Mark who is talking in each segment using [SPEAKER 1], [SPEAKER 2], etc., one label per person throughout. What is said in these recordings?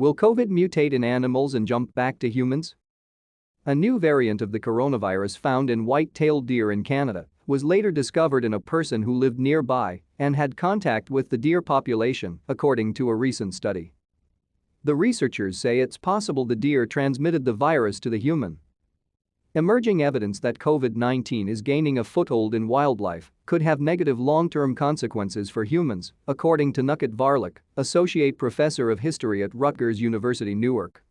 [SPEAKER 1] Will COVID mutate in animals and jump back to humans? A new variant of the coronavirus found in white-tailed deer in Canada was later discovered in a person who lived nearby and had contact with the deer population, according to a recent study. The researchers say it's possible the deer transmitted the virus to the human. Emerging evidence that COVID-19 is gaining a foothold in wildlife could have negative long-term consequences for humans, according to Nukhet Varlik, associate professor of history at Rutgers University-Newark.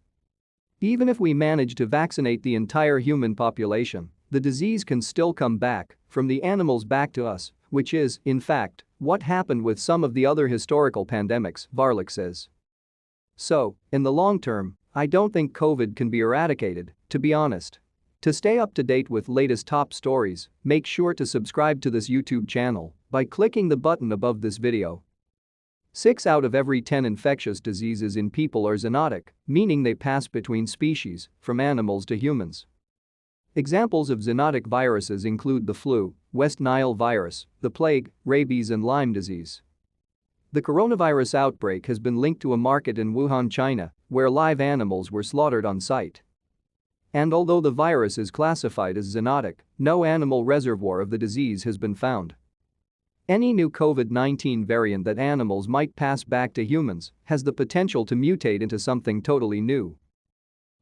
[SPEAKER 1] Even if we manage to vaccinate the entire human population, the disease can still come back from the animals back to us, which is, in fact, what happened with some of the other historical pandemics, Varlik says. So, in the long term, I don't think COVID can be eradicated, to be honest. To stay up to date with latest top stories, make sure to subscribe to this YouTube channel by clicking the button above this video. 6 out of every 10 infectious diseases in people are zoonotic, meaning they pass between species, from animals to humans. Examples of zoonotic viruses include the flu, West Nile virus, the plague, rabies and Lyme disease. The coronavirus outbreak has been linked to a market in Wuhan, China, where live animals were slaughtered on site. And although the virus is classified as zoonotic, no animal reservoir of the disease has been found. Any new COVID-19 variant that animals might pass back to humans has the potential to mutate into something totally new.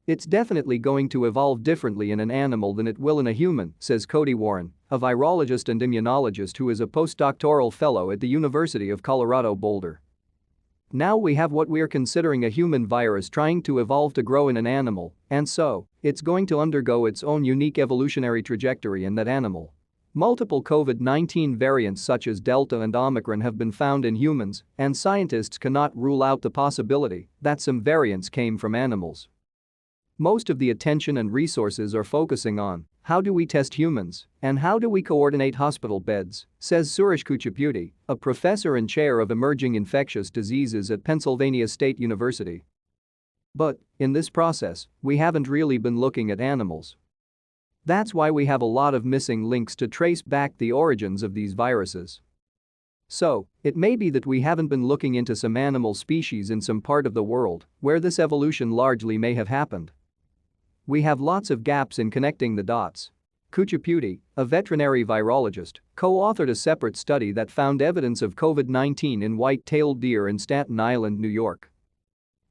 [SPEAKER 1] It's definitely going to evolve differently in an animal than it will in a human, says Cody Warren, a virologist and immunologist who is a postdoctoral fellow at the University of Colorado Boulder. Now we have what we're considering a human virus trying to evolve to grow in an animal, and so, it's going to undergo its own unique evolutionary trajectory in that animal. Multiple COVID-19 variants such as Delta and Omicron have been found in humans, and scientists cannot rule out the possibility that some variants came from animals. Most of the attention and resources are focusing on how do we test humans and how do we coordinate hospital beds, says Suresh Kuchipudi, a professor and chair of emerging infectious diseases at Pennsylvania State University. But, in this process, we haven't really been looking at animals. That's why we have a lot of missing links to trace back the origins of these viruses. So, it may be that we haven't been looking into some animal species in some part of the world where this evolution largely may have happened. We have lots of gaps in connecting the dots. Kuchipudi, a veterinary virologist, co-authored a separate study that found evidence of COVID-19 in white-tailed deer in Staten Island, New York.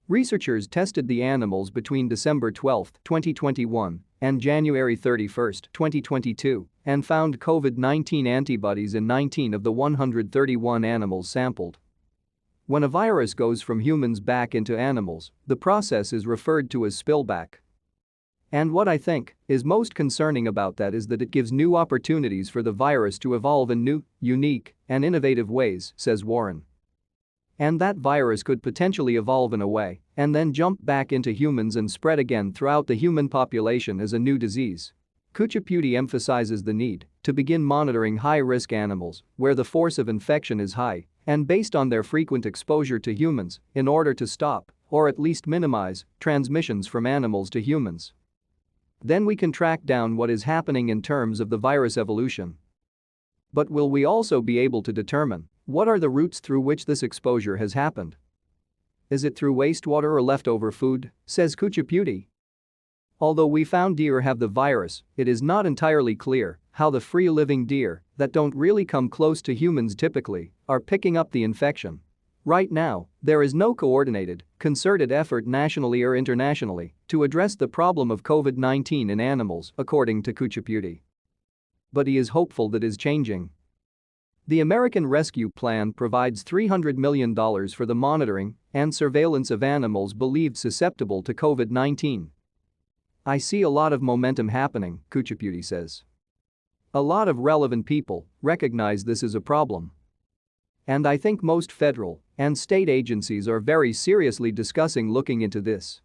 [SPEAKER 1] Researchers tested the animals between December 12, 2021 and January 31, 2022 and found COVID-19 antibodies in 19 of the 131 animals sampled. When a virus goes from humans back into animals, the process is referred to as spillback. And what I think is most concerning about that is that it gives new opportunities for the virus to evolve in new, unique, and innovative ways, says Warren. And that virus could potentially evolve in a way and then jump back into humans and spread again throughout the human population as a new disease. Kuchipudi emphasizes the need to begin monitoring high-risk animals where the force of infection is high and based on their frequent exposure to humans in order to stop, or at least minimize, transmissions from animals to humans. Then we can track down what is happening in terms of the virus evolution. But will we also be able to determine what are the routes through which this exposure has happened? Is it through wastewater or leftover food, says Kuchipudi. Although we found deer have the virus, it is not entirely clear how the free-living deer that don't really come close to humans typically are picking up the infection. Right now, there is no coordinated, concerted effort nationally or internationally to address the problem of COVID-19 in animals, according to Kuchipudi. But he is hopeful that is changing. The American Rescue Plan provides $300 million for the monitoring and surveillance of animals believed susceptible to COVID-19. I see a lot of momentum happening, Kuchipudi says. A lot of relevant people recognize this as a problem. And I think most federal and state agencies are very seriously discussing looking into this.